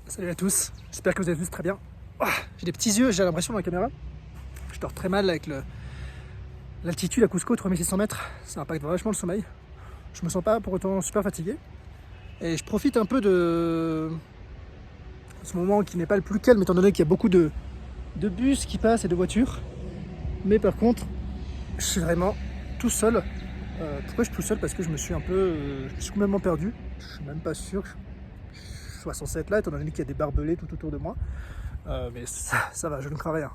Salut à tous, j'espère que vous allez tous très bien. J'ai des petits yeux, j'ai l'impression dans la caméra. Je dors très mal avec l'altitude à Cusco, 3600 mètres. Ça impacte vachement le sommeil. Je me sens pas pour autant super fatigué. Et je profite un peu de ce moment qui n'est pas le plus calme, étant donné qu'il y a beaucoup de bus qui passent et de voitures. Mais par contre, je suis vraiment tout seul. Pourquoi je suis tout seul? Parce que je me suis complètement perdu. Je suis même pas sûr que je sois censé être là, étant donné qu'il y a des barbelés tout autour de moi. Mais ça va, je ne crains rien.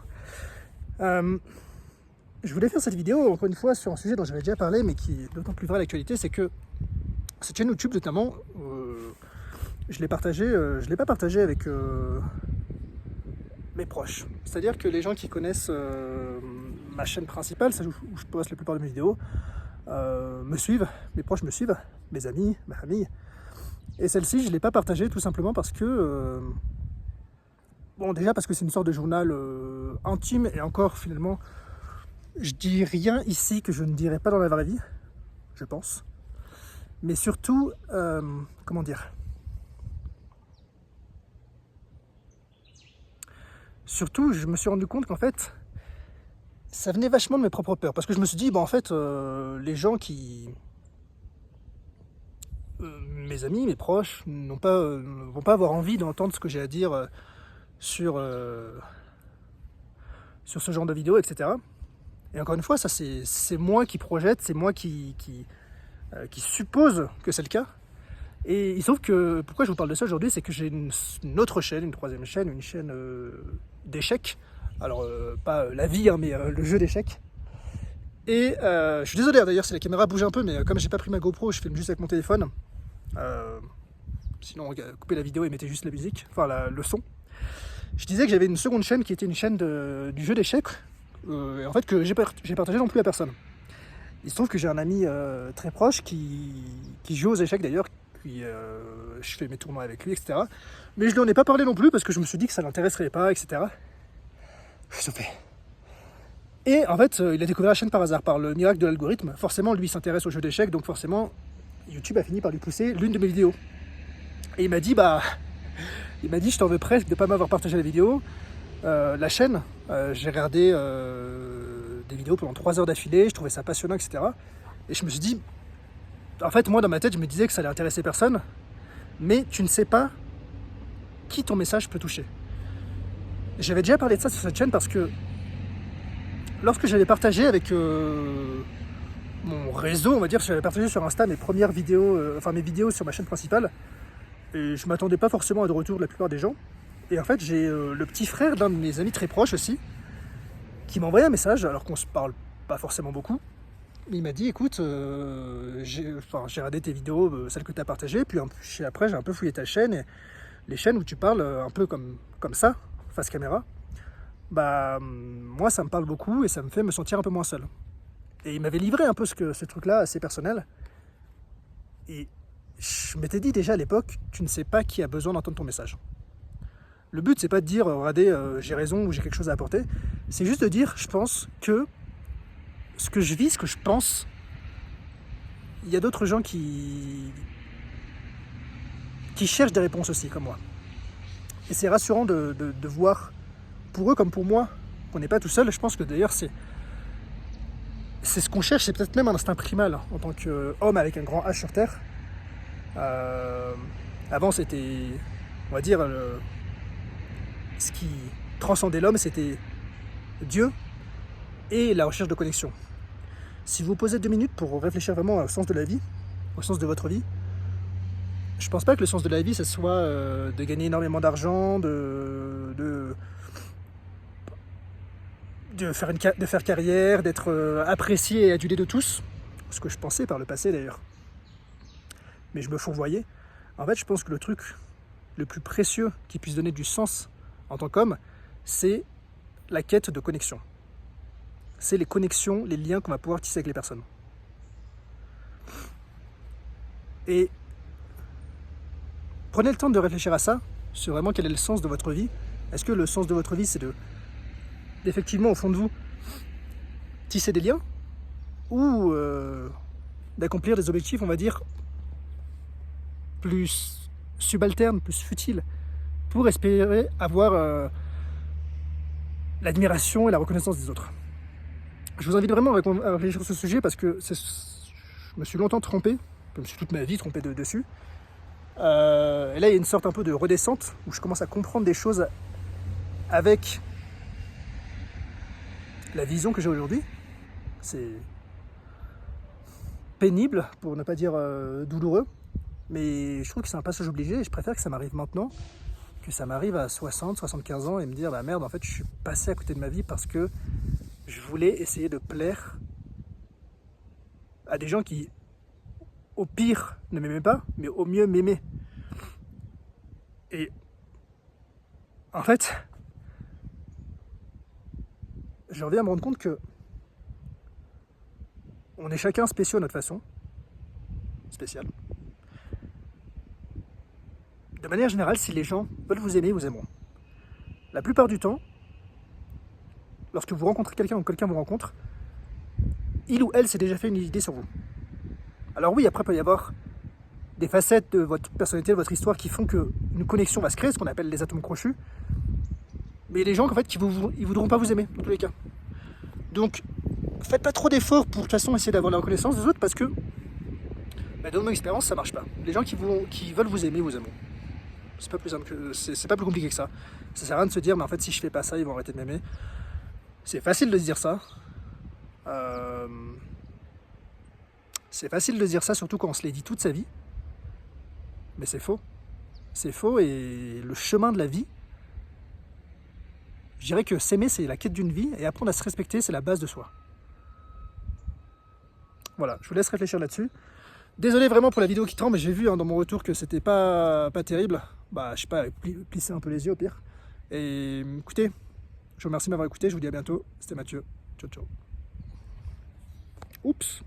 Je voulais faire cette vidéo, encore une fois, sur un sujet dont j'avais déjà parlé, mais qui est d'autant plus vrai à l'actualité, c'est que cette chaîne YouTube, notamment, je l'ai pas partagée avec mes proches. C'est-à-dire que les gens qui connaissent ma chaîne principale, celle où je poste la plupart de mes vidéos, me suivent, mes proches me suivent, mes amis, ma famille. Et celle-ci, je ne l'ai pas partagée tout simplement parce que... Bon, déjà parce que c'est une sorte de journal intime, et encore, finalement, je dis rien ici que je ne dirais pas dans la vraie vie, je pense. Mais surtout, comment dire? Surtout, je me suis rendu compte qu'en fait, ça venait vachement de mes propres peurs. Parce que je me suis dit, bon, en fait, les gens qui... mes amis, mes proches, vont pas avoir envie d'entendre ce que j'ai à dire sur ce genre de vidéo, etc. Et encore une fois, ça c'est moi qui projette, c'est moi qui suppose que c'est le cas. Et il se trouve que, pourquoi je vous parle de ça aujourd'hui, c'est que j'ai une autre chaîne, une troisième chaîne, une chaîne d'échecs. Alors, pas la vie, hein, mais le jeu d'échecs. Et je suis désolé d'ailleurs si la caméra bouge un peu, mais comme j'ai pas pris ma GoPro, je filme juste avec mon téléphone. Sinon, coupez la vidéo et mettez juste la musique, enfin le son. Je disais que j'avais une seconde chaîne qui était une chaîne du jeu d'échecs, en fait que j'ai partagé non plus à personne. Il se trouve que j'ai un ami très proche qui joue aux échecs d'ailleurs, puis je fais mes tournois avec lui, etc. Mais je lui en ai pas parlé non plus parce que je me suis dit que ça l'intéresserait pas, etc. Je fais. Et en fait, il a découvert la chaîne par hasard, par le miracle de l'algorithme. Forcément, lui s'intéresse aux jeux d'échecs, donc forcément, YouTube a fini par lui pousser l'une de mes vidéos. Et il m'a dit, je t'en veux presque de ne pas m'avoir partagé la vidéo. La chaîne, j'ai regardé des vidéos pendant 3 heures d'affilée, je trouvais ça passionnant, etc. Et je me suis dit, en fait, moi dans ma tête, je me disais que ça allait intéresser personne, mais tu ne sais pas qui ton message peut toucher. J'avais déjà parlé de ça sur cette chaîne parce que lorsque j'avais partagé avec mon réseau, on va dire, j'avais partagé sur Insta mes premières vidéos, mes vidéos sur ma chaîne principale, et je m'attendais pas forcément à de retour de la plupart des gens. Et en fait, j'ai le petit frère d'un de mes amis très proches aussi, qui m'a envoyé un message, alors qu'on se parle pas forcément beaucoup. Il m'a dit, écoute, j'ai regardé tes vidéos, celles que tu as partagées, puis après j'ai un peu fouillé ta chaîne, et les chaînes où tu parles un peu comme ça, face caméra, moi ça me parle beaucoup et ça me fait me sentir un peu moins seul. Et il m'avait livré un peu ce truc-là assez personnel. Et je m'étais dit déjà à l'époque, tu ne sais pas qui a besoin d'entendre ton message. Le but, c'est pas de dire, regardez, j'ai raison ou j'ai quelque chose à apporter. C'est juste de dire, je pense que ce que je vis, ce que je pense, il y a d'autres gens qui cherchent des réponses aussi, comme moi. Et c'est rassurant de voir, pour eux comme pour moi, qu'on n'est pas tout seul. Je pense que d'ailleurs, c'est ce qu'on cherche, c'est peut-être même un instinct primal, en tant qu'homme avec un grand H sur Terre. Avant, c'était, on va dire, ce qui transcendait l'homme, c'était Dieu et la recherche de connexion. Si vous posez 2 minutes pour réfléchir vraiment au sens de la vie, au sens de votre vie, je pense pas que le sens de la vie, ce soit de gagner énormément d'argent, de faire carrière, d'être apprécié et adulé de tous, ce que je pensais par le passé d'ailleurs. Mais je me fourvoyais. En fait, je pense que le truc le plus précieux qui puisse donner du sens en tant qu'homme, c'est la quête de connexion. C'est les connexions, les liens qu'on va pouvoir tisser avec les personnes. Et prenez le temps de réfléchir à ça, sur vraiment quel est le sens de votre vie. Est-ce que le sens de votre vie, c'est d'effectivement, au fond de vous, tisser des liens, ou d'accomplir des objectifs, on va dire, plus subalternes, plus futiles, pour espérer avoir l'admiration et la reconnaissance des autres. Je vous invite vraiment à réfléchir sur ce sujet parce que je me suis longtemps trompé, je me suis toute ma vie trompé dessus. Et là, il y a une sorte un peu de redescente où je commence à comprendre des choses avec la vision que j'ai aujourd'hui. C'est pénible, pour ne pas dire douloureux, mais je trouve que c'est un passage obligé et je préfère que ça m'arrive maintenant que ça m'arrive à 60, 75 ans et me dire bah merde, en fait, je suis passé à côté de ma vie parce que je voulais essayer de plaire à des gens qui, au pire, ne m'aimaient pas, mais au mieux m'aimaient. Et en fait, je reviens à me rendre compte que on est chacun spéciaux à notre façon, spécial. De manière générale, si les gens veulent vous aimer, ils vous aimeront. La plupart du temps, lorsque vous rencontrez quelqu'un ou quelqu'un vous rencontre, il ou elle s'est déjà fait une idée sur vous. Alors oui, après, il peut y avoir des facettes de votre personnalité, de votre histoire qui font qu'une connexion va se créer, ce qu'on appelle les atomes crochus. Mais il y a des gens en fait, ils voudront pas vous aimer, dans tous les cas. Donc, faites pas trop d'efforts pour de toute façon essayer d'avoir la reconnaissance des autres parce que, dans mon expérience, ça marche pas. Les gens qui veulent vous aimer, vous aimeront. C'est pas plus simple que, c'est pas plus compliqué que ça. Ça sert à rien de se dire, mais en fait, si je fais pas ça, ils vont arrêter de m'aimer. C'est facile de se dire ça. C'est facile de se dire ça, surtout quand on se l'est dit toute sa vie. Mais c'est faux. C'est faux et le chemin de la vie, je dirais que s'aimer, c'est la quête d'une vie et apprendre à se respecter, c'est la base de soi. Voilà, je vous laisse réfléchir là-dessus. Désolé vraiment pour la vidéo qui tremble, mais j'ai vu dans mon retour que c'était pas terrible. Bah, je sais pas, plisser un peu les yeux au pire. Et écoutez, je vous remercie de m'avoir écouté, je vous dis à bientôt. C'était Mathieu. Ciao, ciao. Oups.